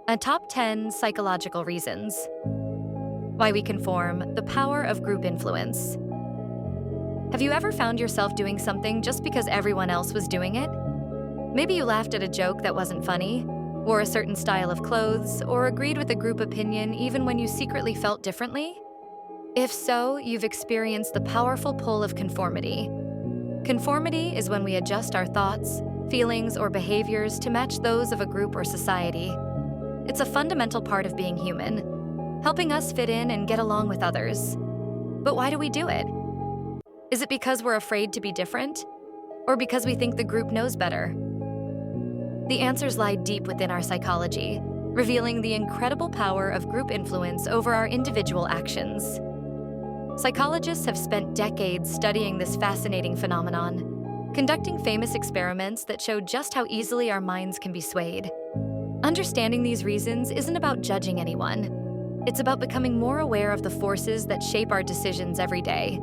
A top 10 psychological reasons. Why we conform, the power of group influence. Have you ever found yourself doing something just because everyone else was doing it? Maybe you laughed at a joke that wasn't funny, wore a certain style of clothes, or agreed with a group opinion even when you secretly felt differently? If so, you've experienced the powerful pull of conformity. Conformity is when we adjust our thoughts, feelings, or behaviors to match those of a group or society. It's a fundamental part of being human, helping us fit in and get along with others. But why do we do it? Is it because we're afraid to be different? Or because we think the group knows better? The answers lie deep within our psychology, revealing the incredible power of group influence over our individual actions. Psychologists have spent decades studying this fascinating phenomenon, conducting famous experiments that show just how easily our minds can be swayed. Understanding these reasons isn't about judging anyone. It's about becoming more aware of the forces that shape our decisions every day.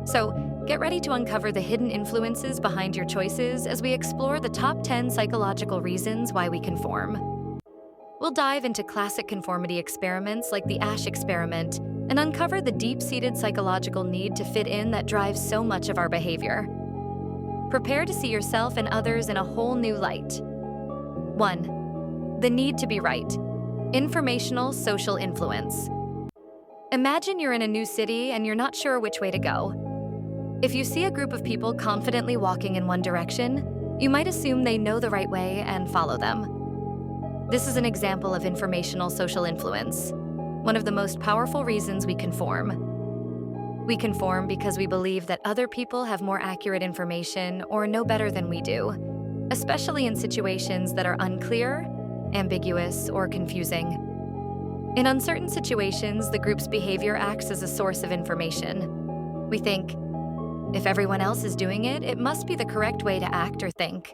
So, get ready to uncover the hidden influences behind your choices as we explore the top 10 psychological reasons why we conform. We'll dive into classic conformity experiments like the Asch experiment and uncover the deep-seated psychological need to fit in that drives so much of our behavior. Prepare to see yourself and others in a whole new light. 1. The need to be right. Informational social influence. Imagine you're in a new city and you're not sure which way to go. If you see a group of people confidently walking in one direction, you might assume they know the right way and follow them. This is an example of informational social influence, one of the most powerful reasons we conform. We conform because we believe that other people have more accurate information or know better than we do, especially in situations that are unclear, ambiguous, or confusing. In uncertain situations, the group's behavior acts as a source of information. We think, if everyone else is doing it, it must be the correct way to act or think.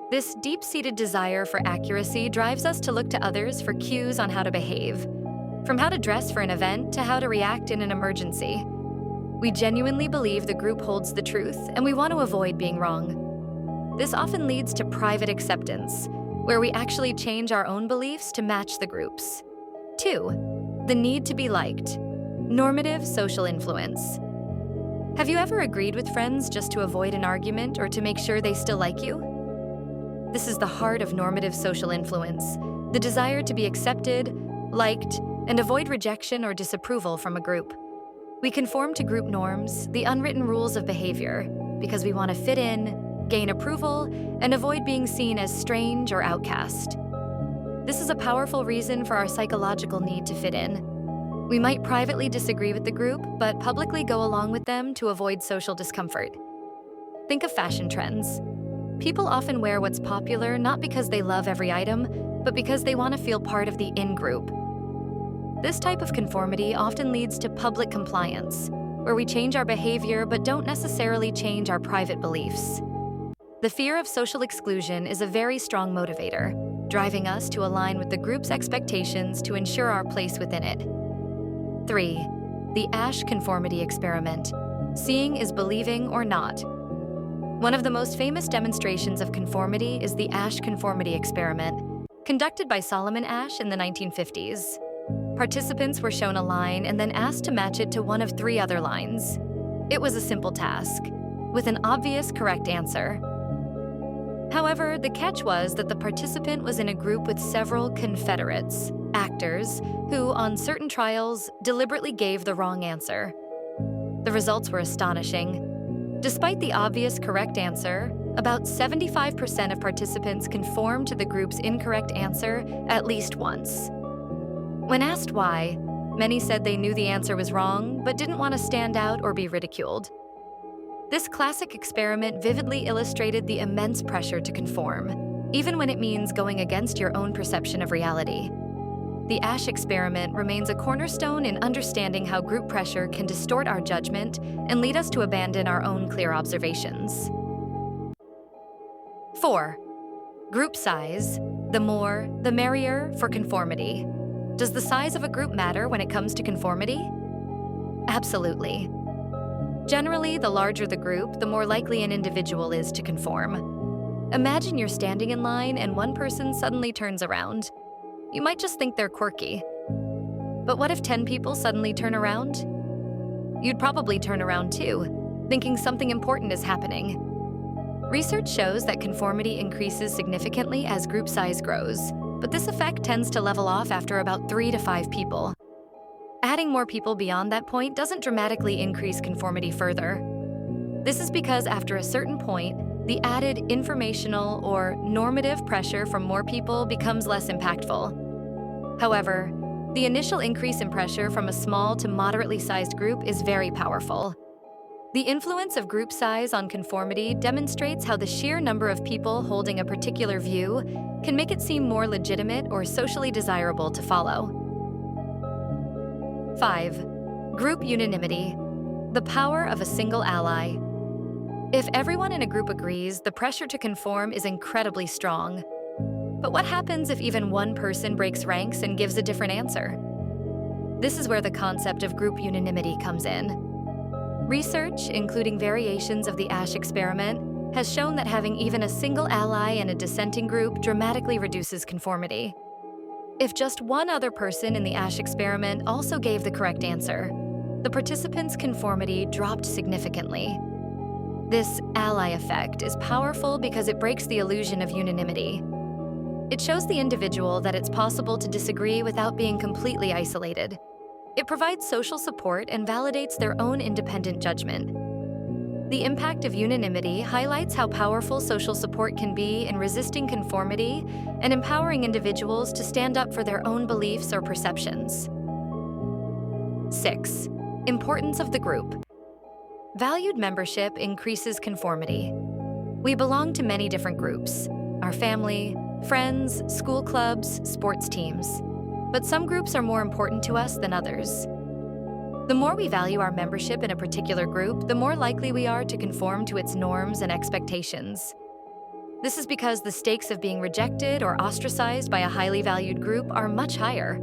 This deep-seated desire for accuracy drives us to look to others for cues on how to behave, from how to dress for an event to how to react in an emergency. We genuinely believe the group holds the truth, and we want to avoid being wrong. This often leads to private acceptance, where we actually change our own beliefs to match the group's. 2. The need to be liked. Normative social influence. Have you ever agreed with friends just to avoid an argument or to make sure they still like you? This is the heart of normative social influence, the desire to be accepted, liked, and avoid rejection or disapproval from a group. We conform to group norms, the unwritten rules of behavior, because we want to fit in, gain approval, and avoid being seen as strange or outcast. This is a powerful reason for our psychological need to fit in. We might privately disagree with the group, but publicly go along with them to avoid social discomfort. Think of fashion trends. People often wear what's popular not because they love every item, but because they want to feel part of the in-group. This type of conformity often leads to public compliance, where we change our behavior but don't necessarily change our private beliefs. The fear of social exclusion is a very strong motivator, driving us to align with the group's expectations to ensure our place within it. 3. The Asch conformity experiment. Seeing is believing or not. One of the most famous demonstrations of conformity is the Asch conformity experiment, conducted by Solomon Asch in the 1950s. Participants were shown a line and then asked to match it to one of 3 other lines. It was a simple task, with an obvious correct answer. However, the catch was that the participant was in a group with several confederates, actors, who, on certain trials, deliberately gave the wrong answer. The results were astonishing. Despite the obvious correct answer, about 75% of participants conformed to the group's incorrect answer at least once. When asked why, many said they knew the answer was wrong, but didn't want to stand out or be ridiculed. This classic experiment vividly illustrated the immense pressure to conform, even when it means going against your own perception of reality. The Asch experiment remains a cornerstone in understanding how group pressure can distort our judgment and lead us to abandon our own clear observations. 4. Group size. The more, the merrier for conformity. Does the size of a group matter when it comes to conformity? Absolutely. Generally, the larger the group, the more likely an individual is to conform. Imagine you're standing in line and one person suddenly turns around. you might just think they're quirky. But what if 10 people suddenly turn around? You'd probably turn around too, thinking something important is happening. Research shows that conformity increases significantly as group size grows, but this effect tends to level off after about 3 to 5 people. Adding more people beyond that point doesn't dramatically increase conformity further. This is because after a certain point, the added informational or normative pressure from more people becomes less impactful. However, the initial increase in pressure from a small to moderately sized group is very powerful. The influence of group size on conformity demonstrates how the sheer number of people holding a particular view can make it seem more legitimate or socially desirable to follow. 5. Group unanimity, the power of a single ally. If everyone in a group agrees, the pressure to conform is incredibly strong. But what happens if even one person breaks ranks and gives a different answer? This is where the concept of group unanimity comes in. Research, including variations of the Asch experiment, has shown that having even a single ally in a dissenting group dramatically reduces conformity. If just one other person in the Asch experiment also gave the correct answer, the participants' conformity dropped significantly. This ally effect is powerful because it breaks the illusion of unanimity. It shows the individual that it's possible to disagree without being completely isolated. It provides social support and validates their own independent judgment. The impact of unanimity highlights how powerful social support can be in resisting conformity and empowering individuals to stand up for their own beliefs or perceptions. 6. Importance of the group. Valued membership increases conformity. We belong to many different groups: our family, friends, school clubs, sports teams. But some groups are more important to us than others. The more we value our membership in a particular group, the more likely we are to conform to its norms and expectations. This is because the stakes of being rejected or ostracized by a highly valued group are much higher.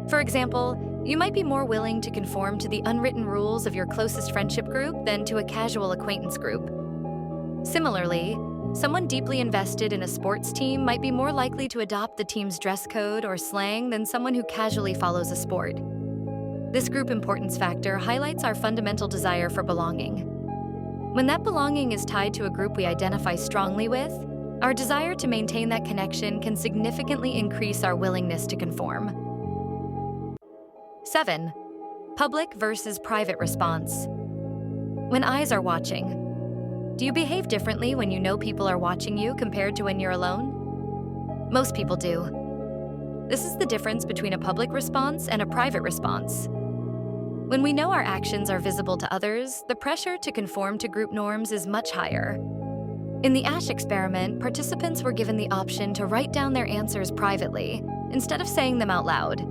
For example, you might be more willing to conform to the unwritten rules of your closest friendship group than to a casual acquaintance group. Similarly, someone deeply invested in a sports team might be more likely to adopt the team's dress code or slang than someone who casually follows a sport. This group importance factor highlights our fundamental desire for belonging. When that belonging is tied to a group we identify strongly with, our desire to maintain that connection can significantly increase our willingness to conform. 7. Public versus private response. When eyes are watching, do you behave differently when you know people are watching you compared to when you're alone? Most people do. This is the difference between a public response and a private response. When we know our actions are visible to others, the pressure to conform to group norms is much higher. In the Asch experiment, participants were given the option to write down their answers privately instead of saying them out loud.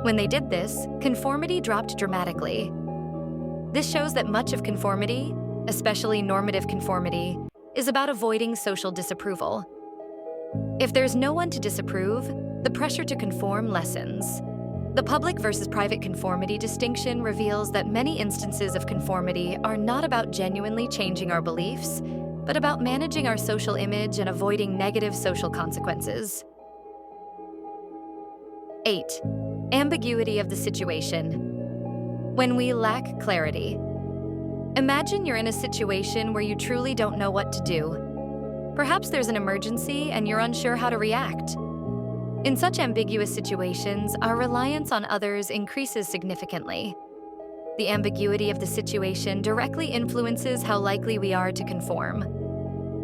When they did this, conformity dropped dramatically. This shows that much of conformity, especially normative conformity, is about avoiding social disapproval. If there's no one to disapprove, the pressure to conform lessens. The public versus private conformity distinction reveals that many instances of conformity are not about genuinely changing our beliefs, but about managing our social image and avoiding negative social consequences. 8. Ambiguity of the situation. When we lack clarity. Imagine you're in a situation where you truly don't know what to do. Perhaps there's an emergency and you're unsure how to react. In such ambiguous situations, our reliance on others increases significantly. The ambiguity of the situation directly influences how likely we are to conform.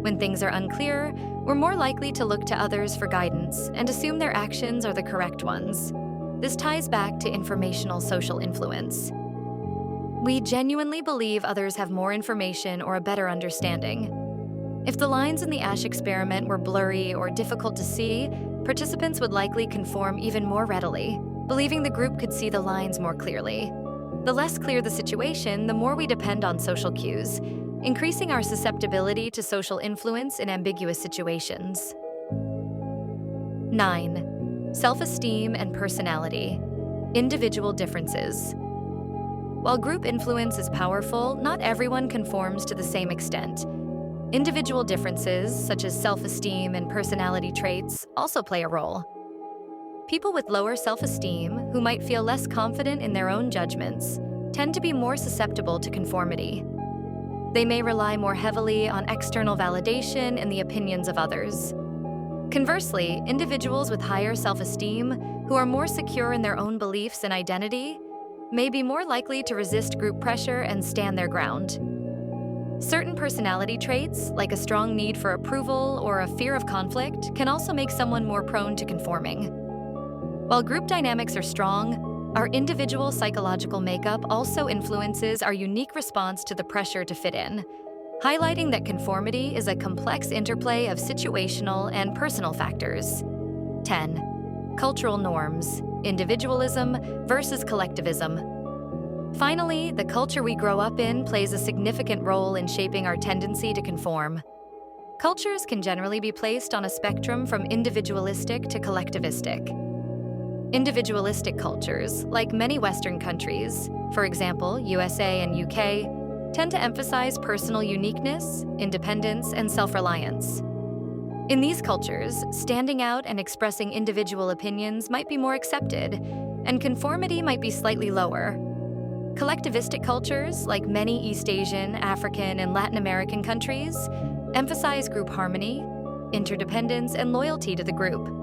When things are unclear, we're more likely to look to others for guidance and assume their actions are the correct ones. This ties back to informational social influence. We genuinely believe others have more information or a better understanding. If the lines in the Asch experiment were blurry or difficult to see, participants would likely conform even more readily, believing the group could see the lines more clearly. The less clear the situation, the more we depend on social cues, increasing our susceptibility to social influence in ambiguous situations. 9. Self-esteem and personality. Individual differences. While group influence is powerful, not everyone conforms to the same extent. Individual differences, such as self-esteem and personality traits, also play a role. People with lower self-esteem, who might feel less confident in their own judgments, tend to be more susceptible to conformity. They may rely more heavily on external validation and the opinions of others. Conversely, individuals with higher self-esteem, who are more secure in their own beliefs and identity, may be more likely to resist group pressure and stand their ground. Certain personality traits, like a strong need for approval or a fear of conflict, can also make someone more prone to conforming. While group dynamics are strong, our individual psychological makeup also influences our unique response to the pressure to fit in, highlighting that conformity is a complex interplay of situational and personal factors. 10. Cultural norms, individualism versus collectivism. Finally, the culture we grow up in plays a significant role in shaping our tendency to conform. Cultures can generally be placed on a spectrum from individualistic to collectivistic. Individualistic cultures, like many Western countries, for example, USA and UK, tend to emphasize personal uniqueness, independence, and self-reliance. In these cultures, standing out and expressing individual opinions might be more accepted, and conformity might be slightly lower. Collectivistic cultures, like many East Asian, African, and Latin American countries, emphasize group harmony, interdependence, and loyalty to the group.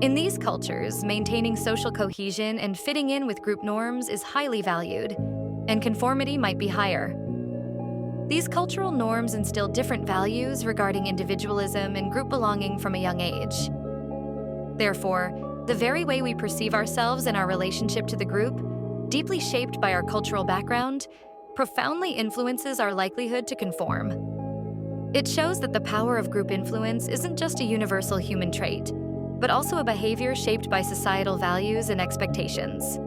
In these cultures, maintaining social cohesion and fitting in with group norms is highly valued, and conformity might be higher. These cultural norms instill different values regarding individualism and group belonging from a young age. Therefore, the very way we perceive ourselves and our relationship to the group, deeply shaped by our cultural background, profoundly influences our likelihood to conform. It shows that the power of group influence isn't just a universal human trait, but also a behavior shaped by societal values and expectations.